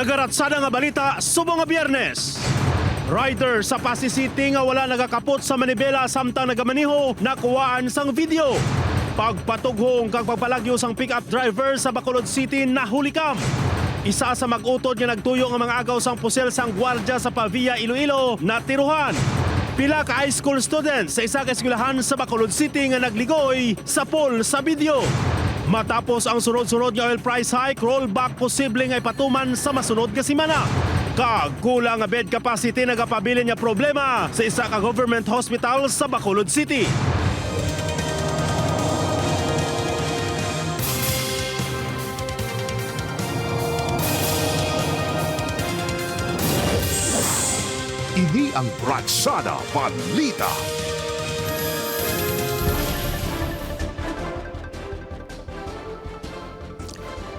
Nagaratsada nga balita subong nga Biyernes. Rider sa Pasig City nga wala nagakapot sa manibela samtang nagamaniho nakuwaan sang video. Pagpatughong kag pagpalagyo sang pick-up driver sa Bacolod City nahulikam. Isa sa mag-utod nga nagtuyo nga mga agaw sang pusel sang gwardya sa Pavia, Iloilo na tiruhan. Pila ka high school students sa isa ka eskwelahan sa Bacolod City nga nagligoy sa pool sa video. Matapos ang sunod-sunod nga oil price hike, rollback posible nga ipatuman sa masunod nga semana. Kagulang nga bed capacity nagapabilin nga problema sa isa ka government hospital sa Bacolod City. Ini ang Ratsada Balita.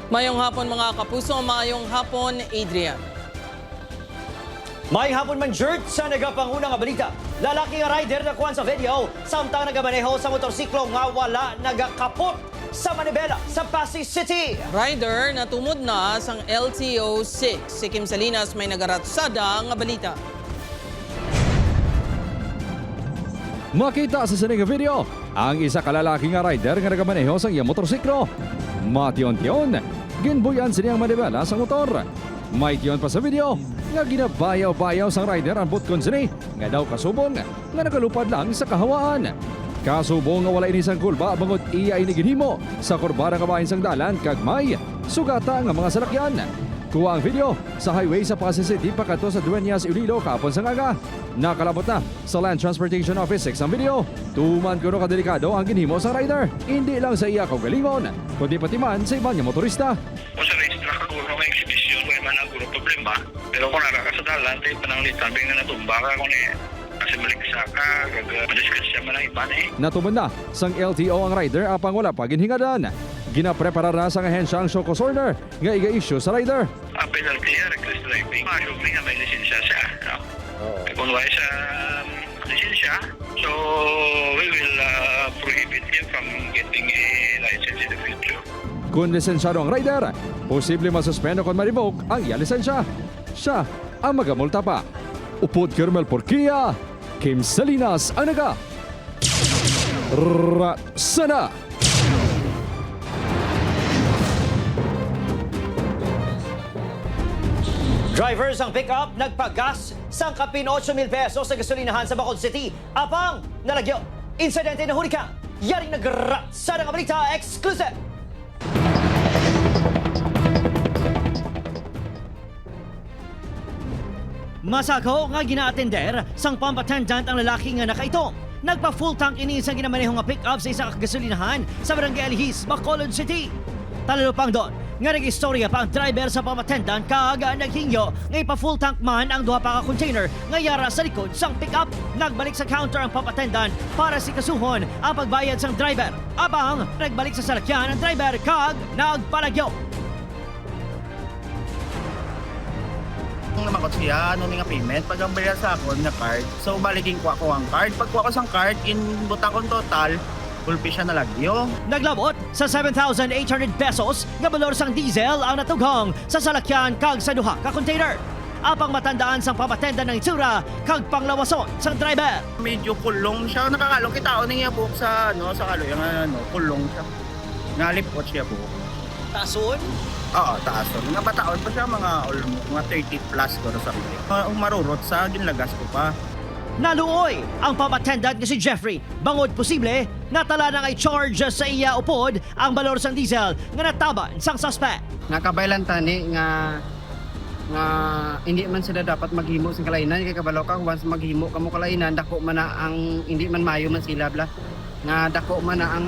Mayong hapon mga kapuso, mayong hapon Adrian. May hapon man Jert sa nagapanguna nga balita. Lalaki nga rider na kuwan sa video samtang nagamaneho sa motorsiklo nga wala nagakapot sa manibela sa Pasig City. Rider na tumod na sang LTO-6. Si Kim Salinas may nagaratsada nga balita. Makita sa sining video ang isa ka lalaki nga rider nga nagamaneho sa iyang motorsiklo. Mation-tion, ginbuyan siniyang manibela sa motor. May tiyon pa sa video nga ginabayaw-bayaw sang rider ang butkon sini nga daw kasubong nga nagalupad lang sa kahawaan. Kasubong nga wala inisang kulba bangod iya iniginhimo sa kurbara nga bahin sang dalan kag may sugata nga mga salakyan. Kuha ang video sa highway sa Pasig City pakato sa Dueñas, Iloilo kapon sa ngaga. Nakalabot na sa Land Transportation Office 6 ang video. Tuman kuno kadelikado ang ginhimo sa rider. Hindi lang sa iya kaugalingon, kundi pati man sa ibang mmotorista. Kung sa race track ako ng exhibition, kung man ang problema. Pero kung nakakasadalan, tayo pananglitan, bigla na natumba ka kung kasi maligsa ka, madiscuss siya man ang iban Natuman na sang LTO ang rider apang wala pa ginhingadan. Ginaprepara na sa ahensya ang show cause order nga iga-issue sa rider. Ang penalty niya, reckless driving. Masubli nga may lisensya siya. No? Kung wala siya lisensya, so we will prohibit him from getting a license in the future. Kung lisensyado ang rider, posible masuspendo kung ma-revoke ang iya lisensya. Siya ang magamulta pa. Upod Kermel Porquia, Kim Salinas ang naga. Ratsada! Drivers ang pick-up nagpagas sang kapin 8,000 pesos sa gasolinahan sa Bacolod City. Apang nalagyo. Insidente na huli ka. Yaring nagratsada nga balita exclusive. Masako nga gina-attender sang pump attendant ang lalaki nga nakaitom. Nagpa-full tank ini sa ginamaneho nga pick-up sa isa ka gasolinahan sa Barangay Alihis, Bacolod City. Talalo pang doon, nga nag-istorya pa ang driver sa pump attendant kag naghingyo nga ipa-full tank man ang duha pa ka container nga yara sa likod sang pick-up. Nagbalik sa counter ang pump attendant para sikasuhon ang pagbayad sang driver. Abang nagbalik sa salakyan ang driver kag nagpalagyo. Nung namakot siya, ano nga payment, pag ang bayad sa akon na card, so baligin ko ako ang card. Pag ko ako sang card, inbuta kong total, pulpi siya nalagyo. Naglabot sa 7,800 pesos nga balor sang diesel ang natughang sa salakyan kag sa duha ka container. Apang matandaan sang pamatenda ng itsura kag panglawason sang driver. Medyo kulong siya, nakakalong kita niya buhok sa, sa kaloy, kulong siya. Nalipot siya buhok. Tason? Oo, taas. Mga bataon pa siya, mga 30 plus ko sa pilit. Marurot sa ginlagas ko pa. Naluoy ang pamattendant nga si Jeffrey. Bangod posible, natala na kay charge sa iya upod ang balor sang diesel nga nataban sang suspect. Nakabailan tani nga hindi man sila dapat maghimo sa kalainan kay kabalo ka once maghimo kamo kalainan dako man na ang hindi man mayo man sila bla nga dako man na ang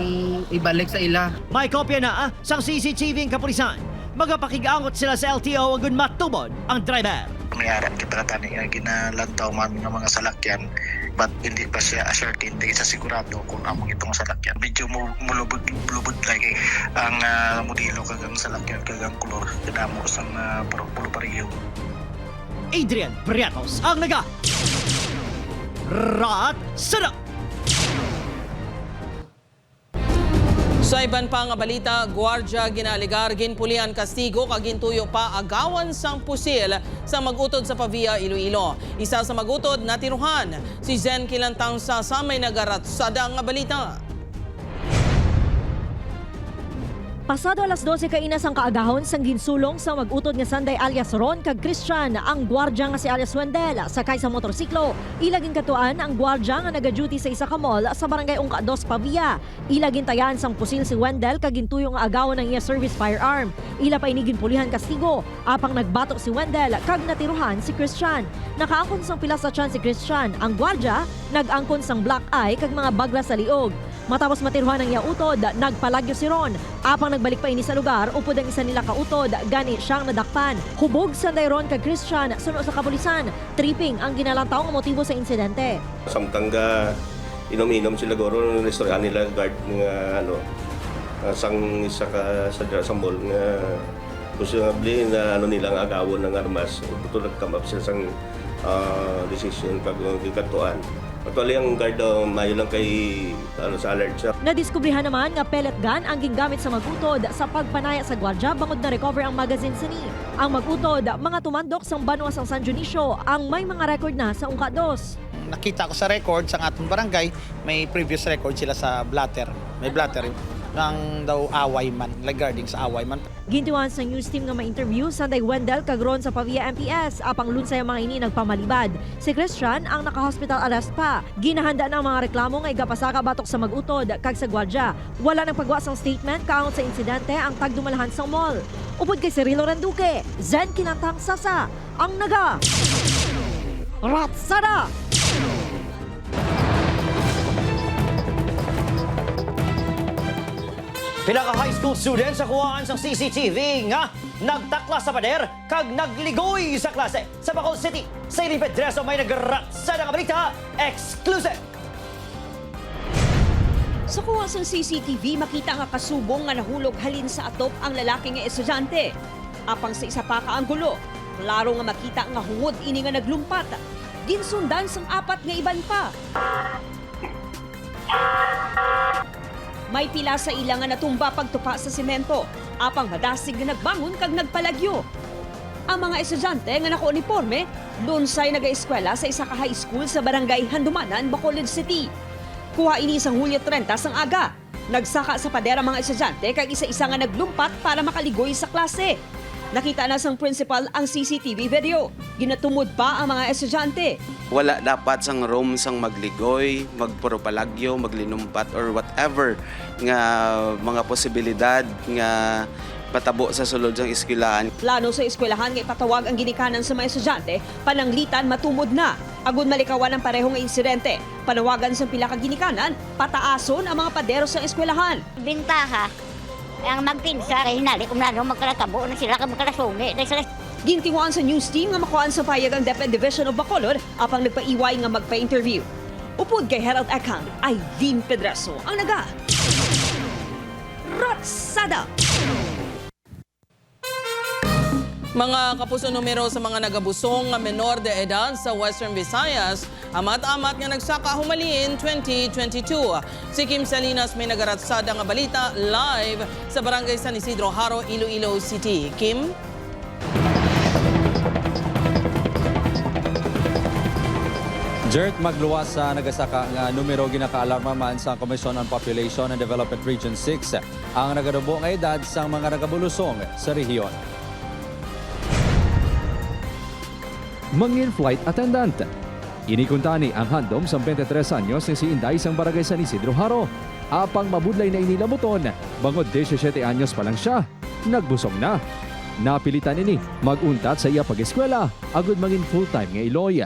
ibalik sa ila. May kopya na sang CCTV ng kapulisan. Magapakigangot sila sa LTO agud matubod ang driver. Mayroon kita tani nga ginalantaw man ng mga salakyan, but hindi pa siya ascertain, hindi sa sigurado kung among itong salakyan. Medyo mulubod lagi ang modelo kagang salakyan kagang kulor kinamo sang pulo pariyo. Adrian Briatos ang naga. Ratsada! Sa iban pa nga balita, gwardiya ginaligar ginpulian kastigo kag gintuyo pa agawan sang pusil sa magutod sa Pavia, Iloilo. Isa sa magutod natiruhan si Zen Kilantang sa may nagaratsada nga balita. Pasado alas 12 kainas ang kaagahon sang ginsulong sa magutod nga Sanday alias Ron kag Christian ang gwardiya nga si alias Wendel sakay sa motorsiklo. Ilagin katuan ang gwardiya nga naga-duty sa isa ka mall sa barangay Ungka 2 Pavia. Ilagin tayan sang pusil si Wendel kag gintuyo nga agawon ng iya service firearm. Ila pa inigin pulihan kastigo apang nagbatok si Wendel kag natiruhan si Christian. Nakaangkon sang pila sa tiyan si Christian. Ang gwardiya nag-angkon sang black eye kag mga bagla sa liog. Matapos matiruhan ang iya utod, nagpalagyo si Ron. Apang nagbalik pa ini sa lugar, upod ang isa nila kautod, gani siyang nadakpan. Hubog Sanday Ron kag Christian, suno sa kapulisan. Tripping ang ginalantaw nga motibo sa insidente. Samtang inom-inom sila goro ng restaurant nila guard nga sang isa ka sa mall nga posible na nila nga agawon ng armas. Ito nag-come up sila sang decision kag gikatuan. Actually, ang guard mayo lang kay sa alert siya. Nadiskubrihan naman nga pellet gun ang gingamit sa magutod sa pagpanaya sa gwardiya bangod na recover ang magazine sini. Ang magutod, mga tumandok sang banwa sang San Dionisio ang may mga record na sa Ungka 2. Nakita ko sa record sa ating barangay, may previous record sila sa blatter. May blatter ng daw away man, regarding sa away man. Gintuan sa news team nga ma-interview Sanday Wendel kag Ron sa Pavia MPS apang lunsay ang mga ini nagpamalibad. Si Christian ang naka-hospital arrest pa. Ginahanda na ang mga reklamo nga igapasaka batok sa magutod kag sa gwardiya. Wala nang pagwa sang statement kaangod sa insidente ang tagdumalahan sang mall. Upod kay Cirilo Randuque, Zen Kilantang Sasa, ang naga Ratsada! Pila ka high school students sa kuhaan sang CCTV nga nagtakla sa pader kag nagligoy sa klase sa Bacolod City. Sa Irene Pedreso may nagratsada nga balita, exclusive. Sa kuha sang CCTV, makita nga kasubong nga nahulog halin sa atop ang lalaki nga estudyante. Apang sa isa pa ka ang gulo, klaro nga makita nga hungod ini nga naglumpat. Ginsundan sang apat nga iban pa. May pila sa ilang nga natumba pagtupa sa semento, apang madasig nga nagbangon kag nagpalagyo. Ang mga estudyante nga naka-uniforme, lunsay naga-eskwela sa isa ka high school sa barangay Handumanan, Bacolod City. Kuha ini sang Hulyo 30 sang aga. Nagsaka sa pader ang mga estudyante kag isa-isa nga naglumpat para makaligoy sa klase. Nakita na sang principal ang CCTV video. Ginatumod pa ang mga estudyante. Wala dapat sang room sang magligoy, magpuropalagyo, maglinumpat or whatever nga mga posibilidad nga patabo sa sulod sang eskwelahan. Plano sa eskwelahan nga ipatawag ang ginikanan sa mga estudyante, pananglitan matumod na. Agon malikawan ang parehong insidente. Panawagan sa pila ka ginikanan, pataason ang mga padero sa eskwelahan. Bintaha ang magpinsa kay hinali kung nano magkalatabo na sila kang magkalasungi. Gintinguan sa news team nga makuhaan sa payag ang DepEd Division of Bacolod apang nagpaiway nga magpa-interview. Upod kay Herald Account, Irene Pedreso ang naga Ratsada. Mga kapuso, numero sa mga nagabusong nga menor de edad sa Western Visayas, amat-amat nga nagsaka humalin 2022. Si Kim Salinas may nagaratsada nga balita live sa Barangay San Isidro, Haro, Iloilo City. Kim? Jert, magluwas sa nagasaka nga numero ginakaalarma man sa Commission on Population and Development Region 6 ang nagadubo nga edad sa mga nagabulusong sa rehiyon. Mangin flight attendant. Inikuntani ang handom sa 23 anyos ni si Inday sang Barangay San Isidro, Haro. Apang mabudlay na inilamuton, bangod 17 anyos pa lang siya, nagbusong na. Napilitan ini maguntat sa iya pag-eskwela, agud mangin full-time nga Iloy.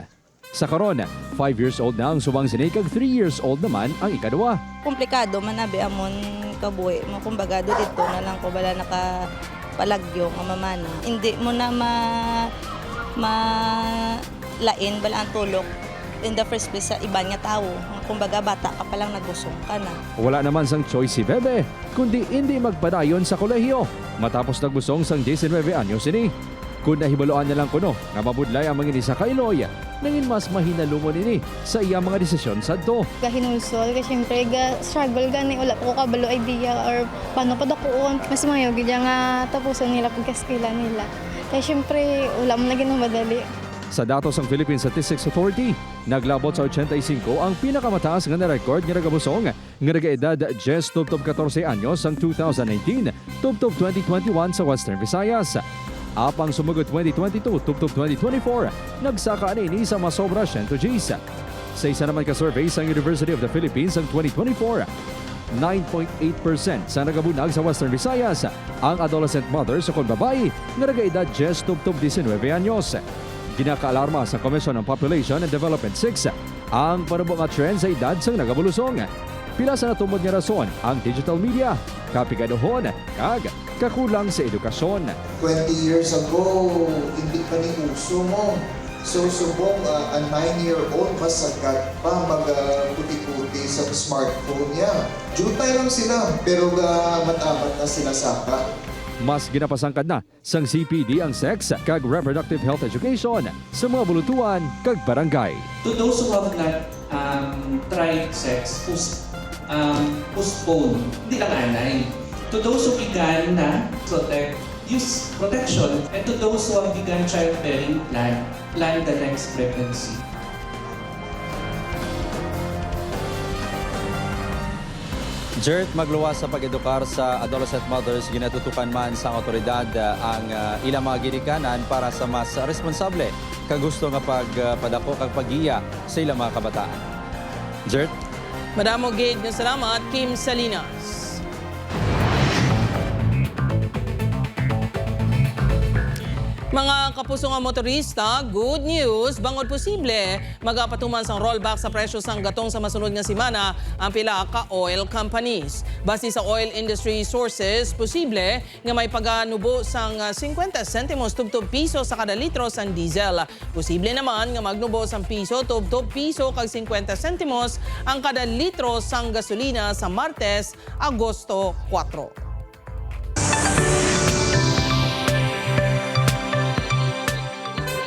Sa karon, 5 years old na ang subang sinay kag 3 years old naman ang ikadua. Komplikado manabi amon kabuhi mo kumbaga dito na lang ko bala nakapalagyo nga mamana. Hindi mo na malain bala ang tulok in the first place sa iba nga tao. Kumbaga bata ka pa lang nagusong ka na. Wala naman sang choice si Bebe, kundi hindi magpadayon sa kolehiyo matapos nagbusong sang 19 anyos ini. Kung nahibaloan niya lang kuno nga mabudlay ang mga ini sa kailoy, nangin mas mahinalumon ini sa iya mga desisyon sadto. Gahinulsol, kasi syempre struggle gani, wala ko kabalo idea or paano pa dakuon. Mas mayo gid nga tapusan nila pagkaskila nila. Kaya syempre wala mo na ginamadali. Sa datos ng Philippine Statistics Authority, naglabot sa 85 ang pinakamataas nga na-record nga nagabusong nga nag-edad 10 tubtob 14 anyos ang 2019 tubtob 2021 sa Western Visayas. Apang sumugod 2022 tubtob 2024, nagsaka ini sa masobra 100 Gs. Sa isa naman ka-survey sa University of the Philippines ang 2024, 9.8% sa nagabunag sa Western Visayas ang adolescent mothers o kung babae nga nag-edad 10 tubtob 19 anyos. Ginakaalarma sa Commission on Population and Development 6 ang panubong nga trend sa edad sang nagabulusong. Pila sa natumod nga rason ang digital media, kapigaduhon, kag kakulang sa edukasyon. 20 years ago, hindi pa ni uso mo. So subong a 9-year-old masagad pa mag-puti-puti sa smartphone niya. Jutay lang sila, pero matamat na sila saka. Mas ginapasangkad na sang CPD ang sex kag reproductive health education sa mga bulutuan kag barangay. To those who have not tried sex, postpone, hindi lang anay. To those who began na use protection, and to those who have begun childbearing, plan the next pregnancy. Jert, magluwas sa pag-edukar sa adolescent mothers, ginatutukan man sa otoridad ang ilang mga ginikanan para sa mas responsable kagusto nga pagpadako kag pag-iya sa ilang mga kabataan. Jert? Madamo gid nga salamat, Kim Salinas. Mga kapuso nga motorista, good news, bangod posible magapatuman sang rollback sa presyo sang gatong sa masunod nga semana ang pila ka oil companies. Base sa oil industry sources, posible nga may paganubo sang 50 sentimos tubtob piso sa kada litro sang diesel. Posible naman nga magnubo sang piso tubtob piso kag 50 sentimos ang kada litro sang gasolina sa Martes, Agosto 4.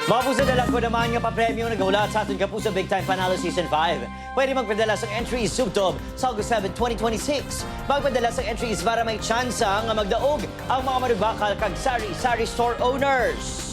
Mga puso, dalang ko naman nga pa-premyo naghulat sa ating Kapuso Big Time Panalo Season 5. Pwede magpadala sa entries subtob sa August 7, 2026. Magpadala sa entries para may tsansa nga magdaog ang mga maribakal kag sari-sari store owners.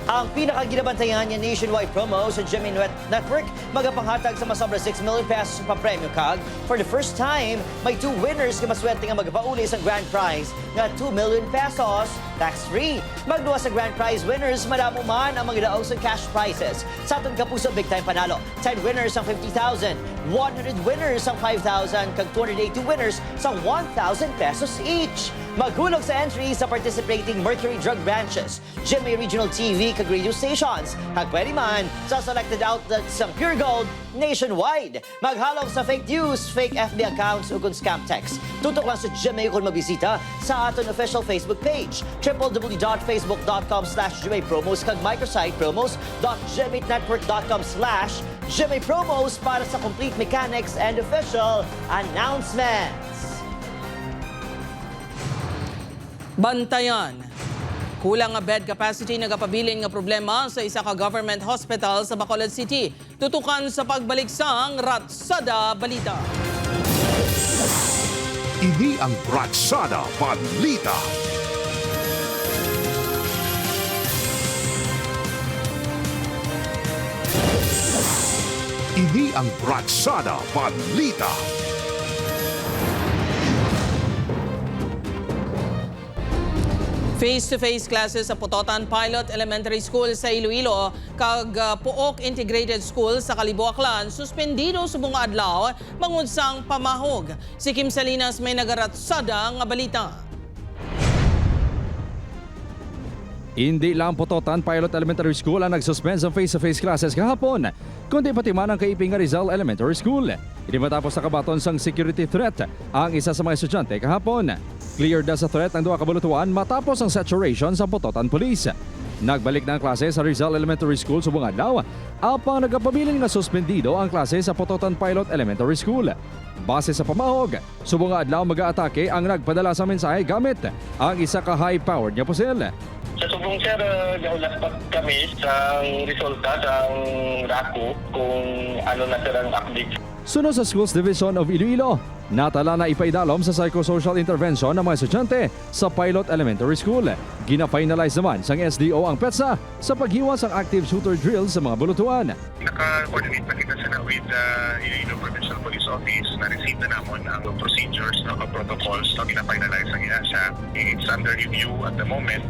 Ang pinakaginabantayan niya nationwide promo sa GMA Network magapanghatag sa masobra 6 million pesos pa premyo kag for the first time may 2 winners nga maswerte nga magapauli sa grand prize nga 2 million pesos tax-free. Magduwa sa grand prize winners madamo man ang mga daog sa cash prizes. Sa atong Kapuso Big Time Panalo, 10 winners ang 50,000, 100 winners ang 5,000 kag 282 winners sa 1,000 pesos each. Maghulog sa entry sa participating Mercury Drug branches, GMA Regional TV kag radio stations. Kag pwede man sa selected outlets ng Pure Gold nationwide. Maghalong sa fake news, fake FB accounts o kung scam text. Tutok lang sa GMA kung mabisita sa aton official Facebook page, www.facebook.com/GMApromos kag microsite promos.gmaitnetwork.com/GMApromos para sa complete mechanics and official announcements. Bantayan. Kulang nga bed capacity nagapabilin nga problema sa isa ka government hospital sa Bacolod City. Tutukan sa pagbalik sang Ratsada Balita. Ini ang Ratsada Balita. Ini ang Ratsada Balita. Face-to-face classes sa Putotan Pilot Elementary School sa Iloilo kag Puok Integrated School sa Kalibuaklan suspendido subong adlaw bangod sang pamahog. Si Kim Salinas may nagaratsada nga balita. Hindi lang Putotan Pilot Elementary School ang nagsuspend sa face-to-face classes kahapon, kundi pati man ang kaiping nga Rizal Elementary School. Hindi matapos sa kabaton sang security threat ang isa sa mga estudyante kahapon. Cleared na sa threat ang duha ka bulutuan matapos ang saturation sa Putotan Police. Nagbalik na ang klase sa Rizal Elementary School subong adlaw, apang nagapabilin nga suspendido ang klase sa Putotan Pilot Elementary School. Base sa pamahog, subong adlaw mag-aatake ang nagpadala sa mensahe gamit ang isa ka high-powered nga pusil. Sa Kung sir, naulat pa kami sa resulta sa RACO kung ano na sir ang update. Sunod sa Schools Division of Iloilo, natala na ipaidalom sa psychosocial intervention ng mga estudyante sa Pilot Elementary School. Gina-finalize naman sang SDO ang PETSA sa paghiwas ang active shooter drill sa mga bulutuan. Naka-coordinate na kita sila with Iloilo Provincial Police Office na receive na namon ang procedures, protocols na gina-finalize ang siya. It's under review at the moment.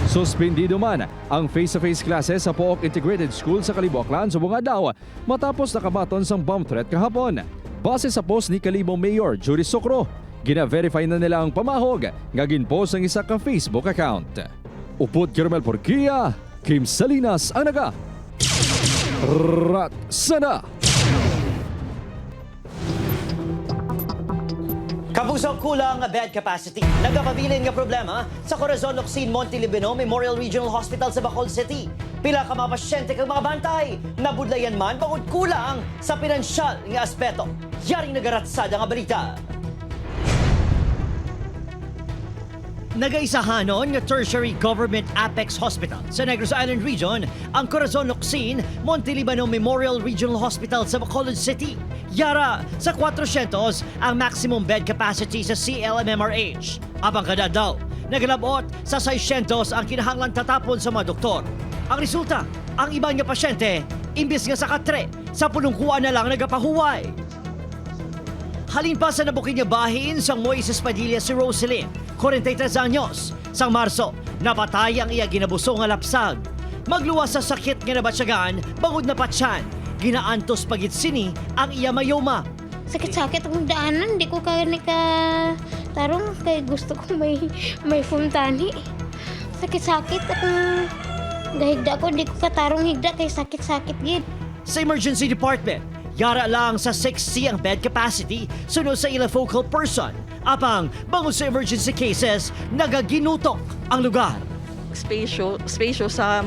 Suspendido man ang face-to-face classes sa Pook Integrated School sa Caliboclan sa Bungadaw matapos nakabaton sang bomb threat kahapon. Base sa post ni Calibong Mayor Judy Socro, gina-verify na nila ang pamahog nga ginpost ang isa ka Facebook account. Upod Kirmel Porquia, Kim Salinas ang naga. Ratsada! Kapuso kulang nga bed capacity. Nagapabilin nga problema sa Corazon Locsin Montelibano Memorial Regional Hospital sa Bacolod City. Pila ka mga pasyente kag mga bantay. Nabudlayan man bangod kulang sa pinansyal nga aspeto. Yaring nagaratsada nga balita. Nagaisahanon nga Tertiary Government Apex Hospital sa Negros Island Region ang Corazon Locsin Montelibano Memorial Regional Hospital sa Bacolod City. Yara sa 400 ang maximum bed capacity sa CLMMRH. Abang kada daw, nagalabot sa 600 ang kinahanglan tatapon sa mga doktor. Ang resulta, ang ibang nga pasyente, imbis nga sa katre, sa pulungkuan na lang nagapahuway. Halin pa sa nabukin niya bahin sa Moises Padilla si Roselyn, 43 anyos. Sang Marso, napatay ang iya ginabuso nga lapsag. Magluwas sa sakit nga nabatsyagan, bangod na patyan. Ginaantos pagit sini ang iya mayoma. Sakit-sakit ang daanan, di ko ka tarong kay gusto ko may fumtani. Sakit-sakit akong gahigda ko, di ko katarong higda kay sakit-sakit gid. Sa emergency department, yara lang sa 60 ang bed capacity sunod sa ila focal person. Apang bangod sa emergency cases, nagaginutok ang lugar. Spacious sa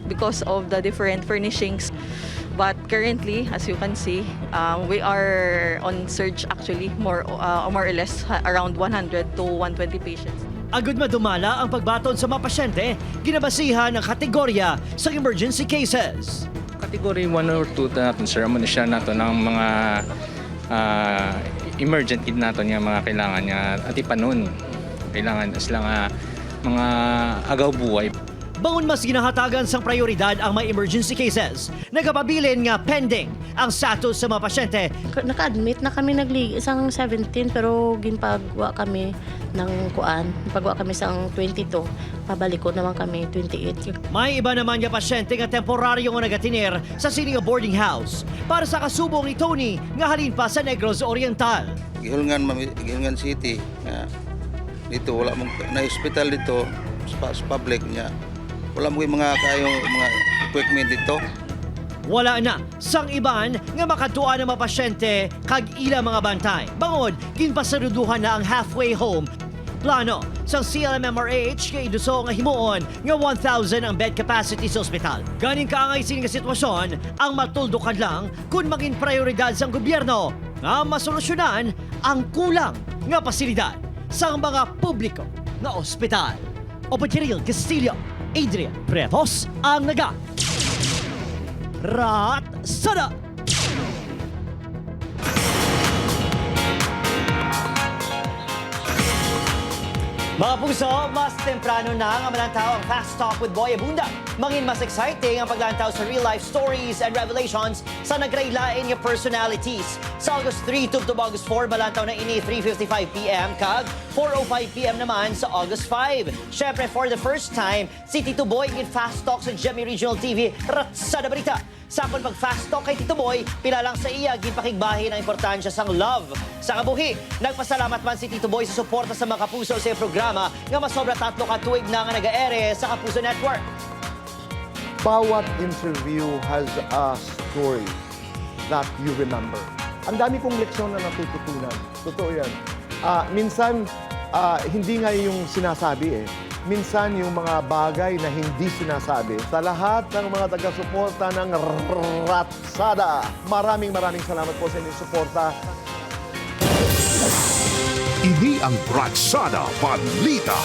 because of the different furnishings. But currently, as you can see, we are on surge actually more or less around 100 to 120 patients. Agad madumala ang pagbaton sa mga pasyente, ginabasihan ng kategorya sa emergency cases. Category 1 or 2 natin, sir, muna siya nato ng mga emergent kit natin yung mga kailangan niya at ipanon. Kailangan sila nga mga agaw buhay. Bangon mas ginahatagan sang prioridad ang mga emergency cases. Nagapabilin nga pending ang status sa mga pasyente. Naka-admit na kami isang 17 pero ginpagwa kami ng kuan. Pagwa kami sang 22. Pabalik ko naman kami 28. May iba naman nga pasyente nga temporaryo nga nagatinir sa senior boarding house para sa kasubong ni Tony nga halin pa sa Negros Oriental. Gihulngan City. Dito wala mong na-hospital dito sa public niya. Wala mo yung mga equipment dito. Wala na sang iban nga makatuan ng mga pasyente kag ila mga bantay. Bangod, ginpasaruduhan na ang halfway home. Plano sang CLMMRH kay iduso nga himuon nga 1,000 ang bed capacity sa ospital. Ganing kaangay sini nga sitwasyon ang matuldukan lang kung maging prioridad sang gobyerno nga masolusyonan ang kulang nga pasilidad sa mga publiko nga ospital. Opo Kiril Castillo, Adrian Pretos ang naga. Ratsada! Mga puso, mas temprano na ang malantaw ang Fast Talk with Boy Abunda. Mangin mas exciting ang paglantaw sa real-life stories and revelations sa nagraylain nga personalities. Sa August 3 to August 4, malantaw na ini 3:55 p.m. kag 4:05 p.m. naman sa August 5. Syempre, for the first time, si Tito Boy in Fast Talk sa Gemi Regional TV, Ratsada Balita. Sakon pag Fast Talk kay Tito Boy, pila lang sa iya, ginpakigbahin ang importansya sang love sa kabuhi. Nagpasalamat man si Tito Boy sa suporta sa mga kapuso sa programa nga masobra 3 ka tuig na nga nag-aere sa Kapuso Network. Bawat interview has a story that you remember. Ang dami kong leksyon na natututunan. Totoo yan. Minsan, hindi nga yung sinasabi minsan yung mga bagay na hindi sinasabi. Sa lahat ng mga taga-suporta ng Ratsada, maraming salamat po sa inyong suporta. Ini ang Ratsada Balita.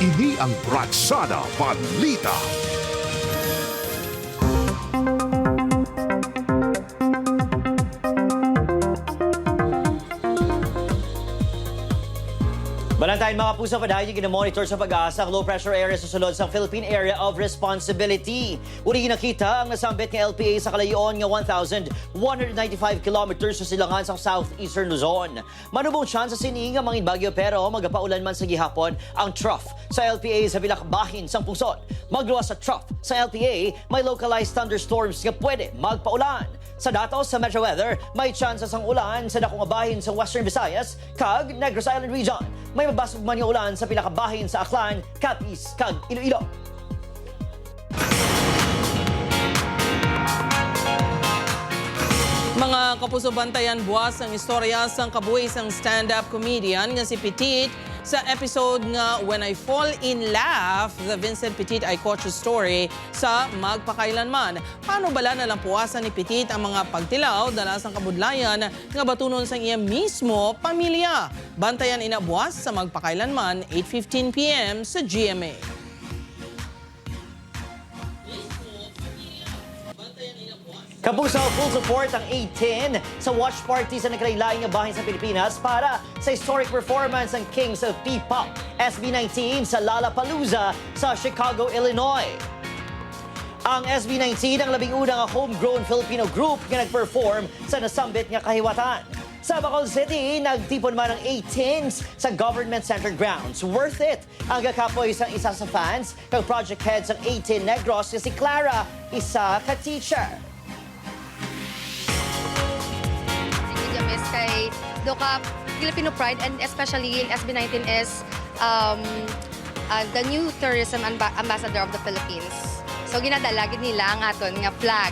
Ini ang Bratsada Balita. Balantayin mga puso, padayon yung monitor sa pag-asa ang low pressure area sa sulod sa Philippine Area of Responsibility. Uli nakita ang nasambit ng LPA sa kalayoon nga 1,195 kilometers sa silangan sa southeastern Luzon. Manubong chance sa sining ang mangin bagyo pero magapaulan man sa gihapon ang trough sa LPA sa bilakbahin sang Puson. Magluwas sa trough sa LPA, may localized thunderstorms nga pwede magpaulan. Sa datos sa Metro Weather, may chances ang ulan sa dakong bahin sa Western Visayas kag Negros Island Region. May mabasog man yung ulan sa pinakabahin sa Aklan, Capiz kag Iloilo. Mga kapuso, bantayan buwas ang istorya sang kabuhi sang stand-up comedian nga si Petit sa episode nga When I Fall in Love, the Vincent Petit ay coach story sa Magpakailanman. Paano bala na lang puwasan ni Petit ang mga pagtilaw dala sang kabudlayan nga batunon sang iya mismo pamilya? Bantayan inabuwas sa Magpakailanman, 8:15 p.m. sa GMA. Kapuso, full support ang 8-10 sa watch party sa nagkailaing nga bahin sa Pilipinas para sa historic performance ng Kings of P-Pop SB19 sa Lollapalooza sa Chicago, Illinois. Ang SB19 ang labing unang homegrown Filipino group nga nag-perform sa nasambit nga kahiwatan. Sa Bacolod City, nagtipon man ang 8-10s sa Government Center grounds. Worth it ang gakapoy sa isa sa fans kag project head sa 8-10 Negros nga si Clara, isa ka-teacher. Kay Doka Filipino Pride and especially SB19 is the new tourism ambassador of the Philippines. So ginadalagid nila ang aton nga flag.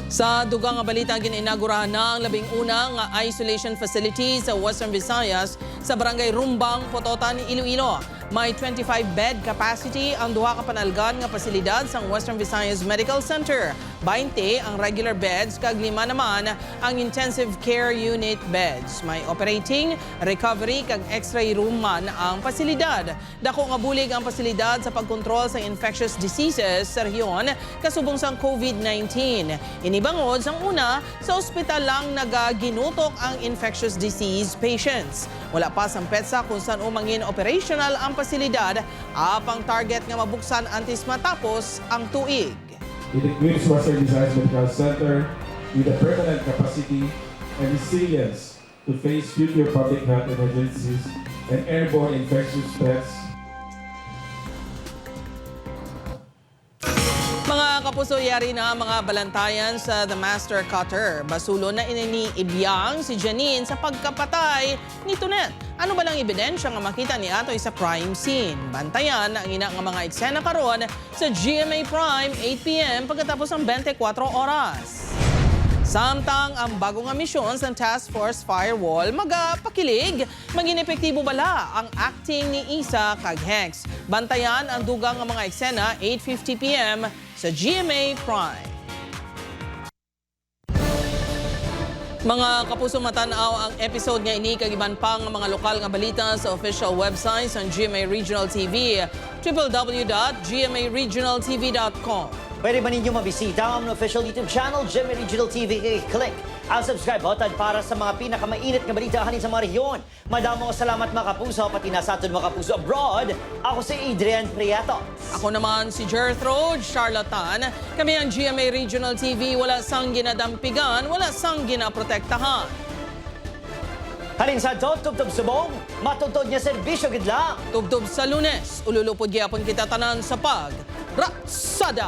Sa dugang nga balita, ginainagurahan na ang labing unang isolation facility sa Western Visayas sa Barangay Rumbang, Pototan, Iloilo. May 25-bed capacity ang duha ka panalgan nga pasilidad sa Western Visayas Medical Center. 20 ang regular beds, kag 5 naman ang intensive care unit beds. May operating, recovery, kag x-ray room man ang pasilidad. Dako nga bulig ang pasilidad sa pagkontrol sa infectious diseases sa rehiyon kasubong sa COVID-19. Inibangod sang una, sa ospital lang nagaginutok ang infectious disease patients. Wala pa sang petsa kung saan umangin operational ang pasilidad, apang target nga mabuksan antes matapos ang tuig. It equips Western Visayas Medical Center with a permanent capacity and resilience to face future public health emergencies and airborne infectious threats. Mga kapuso, yari na mga balantayan sa The Master Cutter. Basulo na ininiibyang si Janine sa pagkapatay ni Tonet. Ano ba lang ebidensya nga makita ni Atoy sa crime scene? Bantayan ang ina nga mga eksena karon sa GMA Prime 8 p.m. pagkatapos ng 24 oras. Samtang ang bagong misyon sa Task Force Firewall magapakilig, maging epektibo bala ang acting ni Isa kag Hex. Bantayan ang dugang nga mga eksena 8:50 p.m. sa GMA Prime. Mga kapuso, matanaw ang episode nga ini kag iban pang mga lokal nga balita sa official website sa GMA Regional TV, www.gmaregionaltv.com. Pwede ba ninyo mabisita ang official YouTube channel, GMA Regional TV? Click ang subscribe button para sa mga pinakamainit na balita hanin sa mga rehiyon. Madamo salamat mga kapuso, pati na sa aton mga kapuso abroad. Ako si Adrian Prieto. Ako naman si Gertrude Charlatan. Kami ang GMA Regional TV, wala sang ginadampigan, wala sang ginaprotektahan. Halin sa tubtob subong, matutod niya serbisyo gidlang. Tubtob sa Lunes, ululupod gyapon kita tanan sa Ratsada.